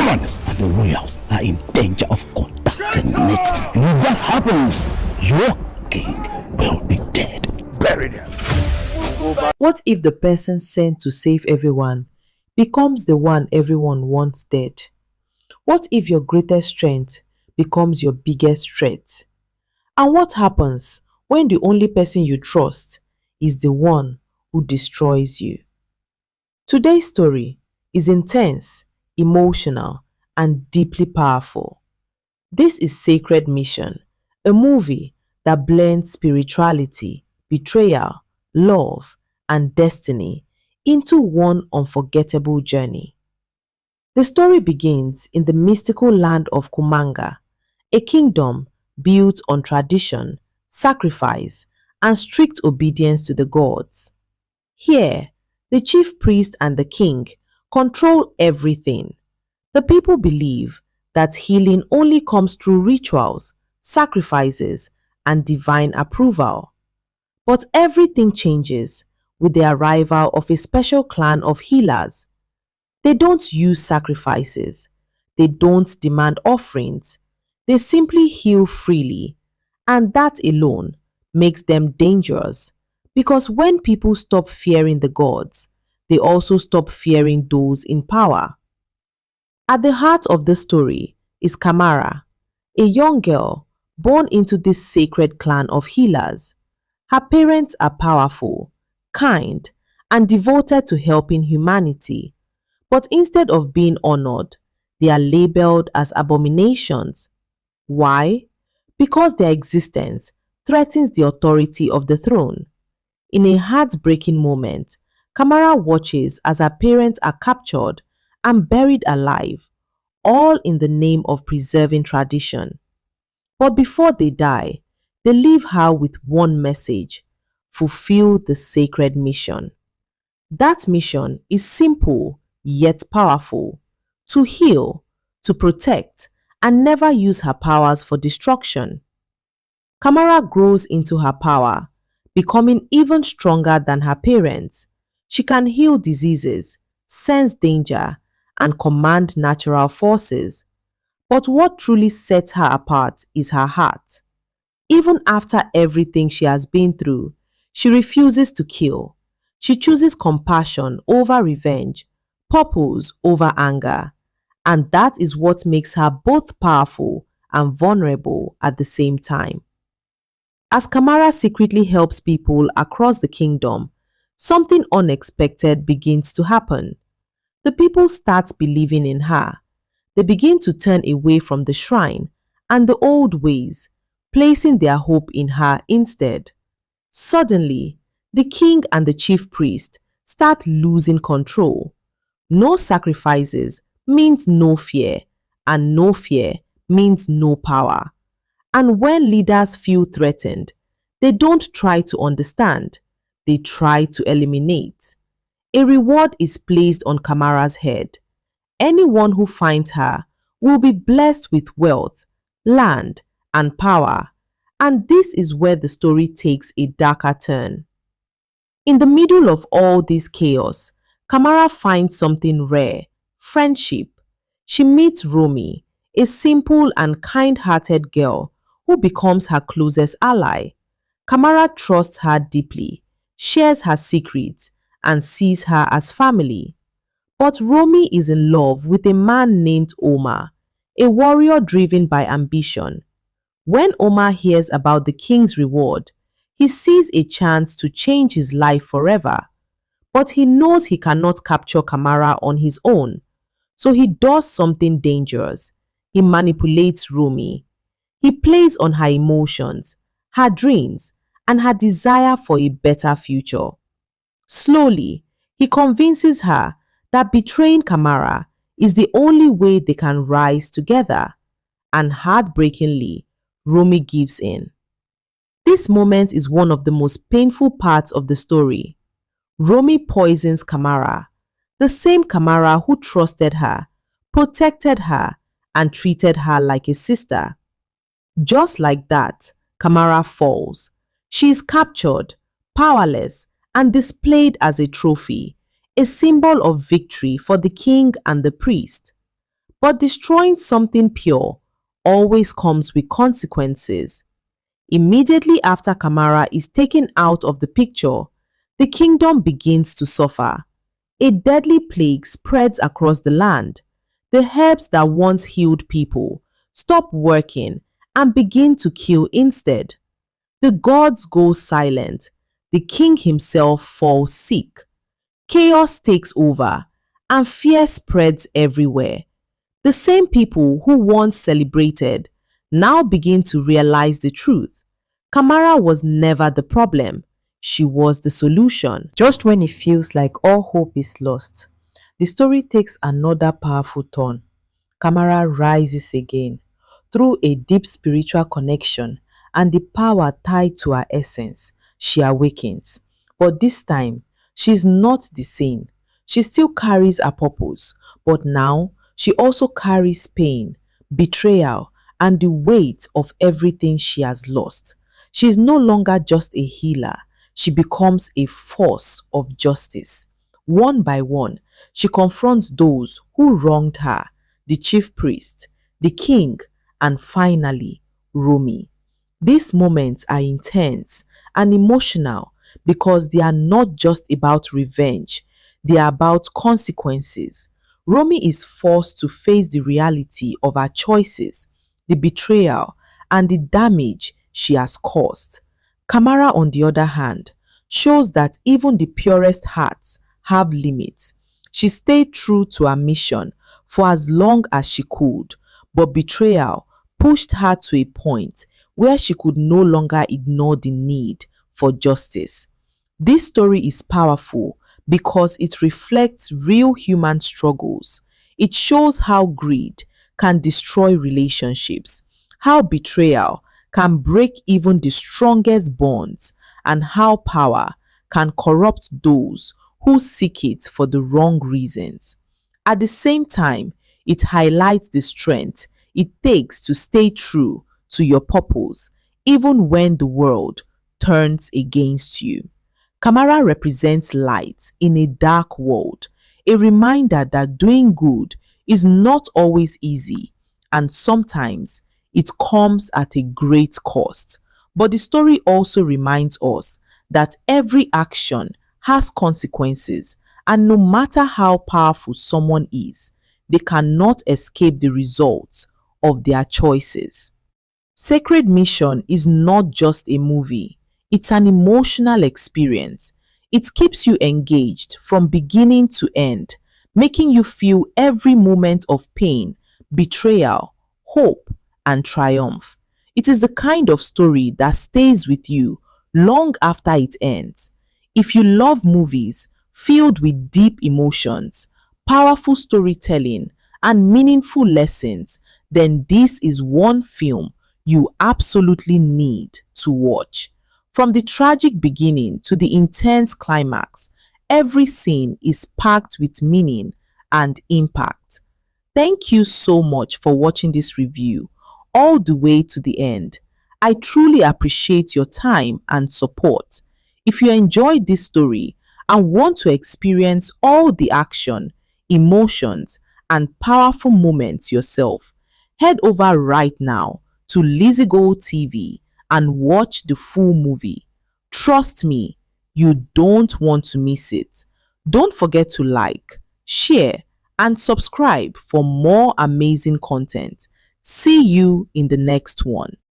governors and the royals are in danger of contacting it. And if that happens, your king will be dead. Bury them. What if the person sent to save everyone becomes the one everyone wants dead? What if your greatest strength becomes your biggest threat? And what happens when the only person you trust is the one who destroys you? Today's story is intense, emotional, and deeply powerful. This is Sacred Mission, a movie that blends spirituality, betrayal, love, and destiny into one unforgettable journey. The story begins in the mystical land of Kumanga, a kingdom built on tradition, sacrifice, and strict obedience to the gods. Here, the chief priest and the king control everything. The people believe that healing only comes through rituals, sacrifices, and divine approval. But everything changes with the arrival of a special clan of healers. They don't use sacrifices. They don't demand offerings. They simply heal freely, and that alone makes them dangerous, because when people stop fearing the gods, they also stop fearing those in power. At the heart of the story is Camar, a young girl born into this sacred clan of healers. Her parents are powerful, kind, and devoted to helping humanity, but instead of being honored, they are labeled as abominations. Why? Because their existence threatens the authority of the throne. In a heartbreaking moment, Camar watches as her parents are captured and buried alive, all in the name of preserving tradition. But before they die, they leave her with one message: fulfill the sacred mission. That mission is simple yet powerful: to heal, to protect, and never use her powers for destruction. Camar grows into her power, becoming even stronger than her parents. She can heal diseases, sense danger, and command natural forces. But what truly sets her apart is her heart. Even after everything she has been through, she refuses to kill. She chooses compassion over revenge, purpose over anger. And that is what makes her both powerful and vulnerable at the same time. As Camar secretly helps people across the kingdom, something unexpected begins to happen. The people start believing in her. They begin to turn away from the shrine and the old ways, placing their hope in her instead. Suddenly, the king and the chief priest start losing control. No sacrifices means no fear, and no fear means no power. And when leaders feel threatened, they don't try to understand, they try to eliminate. A reward is placed on Camar's head. Anyone who finds her will be blessed with wealth, land, and power. And this is where the story takes a darker turn. In the middle of all this chaos, Camar finds something rare: friendship. She meets Romy, a simple and kind-hearted girl who becomes her closest ally. Camar trusts her deeply, shares her secrets, and sees her as family. But Romy is in love with a man named Omar, a warrior driven by ambition. When Omar hears about the king's reward, he sees a chance to change his life forever. But he knows he cannot capture Camar on his own, so he does something dangerous. He manipulates Romy. He plays on her emotions, her dreams, and her desire for a better future. Slowly, he convinces her that betraying Camar is the only way they can rise together, and heartbreakingly, Romy gives in. This moment is one of the most painful parts of the story. Romy poisons Camar, the same Camar who trusted her, protected her, and treated her like a sister. Just like that, Camar falls. She is captured, powerless, and displayed as a trophy, a symbol of victory for the king and the priest. But destroying something pure always comes with consequences. Immediately after Camara is taken out of the picture, the kingdom begins to suffer. A deadly plague spreads across the land. The herbs that once healed people stop working and begin to kill instead. The gods go silent. The king himself falls sick. Chaos takes over and fear spreads everywhere. The same people who once celebrated now begin to realize the truth. Camara was never the problem. She was the solution. Just when it feels like all hope is lost, the story takes another powerful turn. Camara rises again through a deep spiritual connection and the power tied to her essence. She awakens. But this time, she's not the same. She still carries a purpose, but now she also carries pain, betrayal, and the weight of everything she has lost. She is no longer just a healer. She becomes a force of justice. One by one, she confronts those who wronged her, the chief priest, the king, and finally, Romy. These moments are intense and emotional because they are not just about revenge, they are about consequences. Romy is forced to face the reality of her choices, the betrayal, and the damage she has caused. Camara, on the other hand, shows that even the purest hearts have limits. She stayed true to her mission for as long as she could, but betrayal pushed her to a point where she could no longer ignore the need for justice. This story is powerful because it reflects real human struggles. It shows how greed can destroy relationships, how betrayal can break even the strongest bonds, and how power can corrupt those who seek it for the wrong reasons. At the same time, it highlights the strength it takes to stay true to your purpose even when the world turns against you. Camara represents light in a dark world, a reminder that doing good is not always easy and sometimes it comes at a great cost. But the story also reminds us that every action has consequences, and no matter how powerful someone is, they cannot escape the results of their choices. Sacred Mission is not just a movie, it's an emotional experience. It keeps you engaged from beginning to end, making you feel every moment of pain, betrayal, hope, and triumph. It is the kind of story that stays with you long after it ends. If you love movies filled with deep emotions, powerful storytelling, and meaningful lessons, then this is one film you absolutely need to watch. From the tragic beginning to the intense climax, every scene is packed with meaning and impact. Thank you so much for watching this review all the way to the end. I truly appreciate your time and support. If you enjoyed this story and want to experience all the action, emotions, and powerful moments yourself, head over right now to Lizzygold TV and watch the full movie. Trust me, you don't want to miss it. Don't forget to like, share, and subscribe for more amazing content. See you in the next one.